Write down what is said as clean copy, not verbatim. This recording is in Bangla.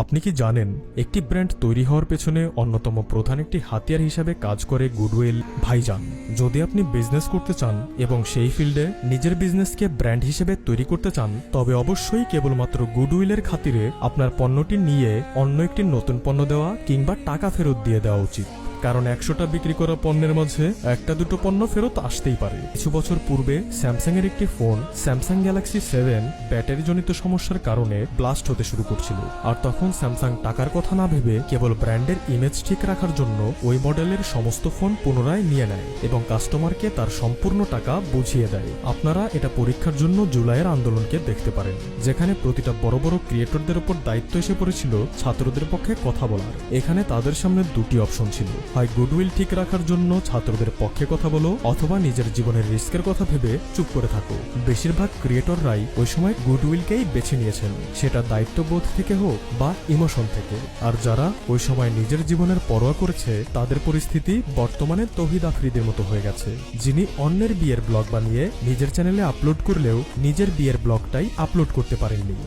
আপনি কি জানেন একটি ব্র্যান্ড তৈরি হওয়ার পেছনে অন্যতম প্রধান একটি হাতিয়ার হিসাবে কাজ করে গুডউইল? ভাইজান, যদি আপনি বিজনেস করতে চান এবং সেই ফিল্ডে নিজের বিজনেসকে ব্র্যান্ড হিসেবে তৈরি করতে চান, তবে অবশ্যই কেবলমাত্র গুডউইলের খাতিরে আপনার পণ্যটি নিয়ে অন্য একটি নতুন পণ্য দেওয়া কিংবা টাকা ফেরত দিয়ে দেওয়া উচিত। কারণ 100টা বিক্রি করা পণ্যের মাঝে একটা দুটো পণ্য ফেরত আসতেই পারে। কিছু বছর পূর্বে স্যামসাং এর একটি ফোন স্যামসাং গ্যালাক্সি 7 ব্যাটারিজনিত সমস্যার কারণে ব্লাস্ট হতে শুরু করছিল, আর তখন স্যামসাং টাকার কথা না ভেবে কেবল ব্র্যান্ডের ইমেজ ঠিক রাখার জন্য ওই মডেলের সমস্ত ফোন পুনরায় নিয়ে নেয় এবং কাস্টমারকে তার সম্পূর্ণ টাকা বুঝিয়ে দেয়। আপনারা এটা পরীক্ষার জন্য জুলাইয়ের আন্দোলনকে দেখতে পারেন, যেখানে প্রতিটা বড় বড় ক্রিয়েটরদের উপর দায়িত্ব এসে পড়েছিল ছাত্রদের পক্ষে কথা বলার। এখানে তাদের সামনে দুটি অপশন ছিল, হয় গুডউইল ঠিক রাখার জন্য ছাত্রদের পক্ষে কথা বলো, অথবা নিজের জীবনের রিস্কের কথা ভেবে চুপ করে থাকো। বেশিরভাগ ক্রিয়েটররাই ওই সময় গুডউইলকেই বেছে নিয়েছেন, সেটা দায়িত্ববোধ থেকে হোক বা ইমোশন থেকে। আর যারা ওই সময় নিজের জীবনের পরোয়া করেছে, তাদের পরিস্থিতি বর্তমানে তৌহিদ আফ্রিদির মতো হয়ে গেছে, যিনি অন্যের বিয়ের ব্লগ বানিয়ে নিজের চ্যানেলে আপলোড করলেও নিজের বিয়ের ব্লগটাই আপলোড করতে পারেননি।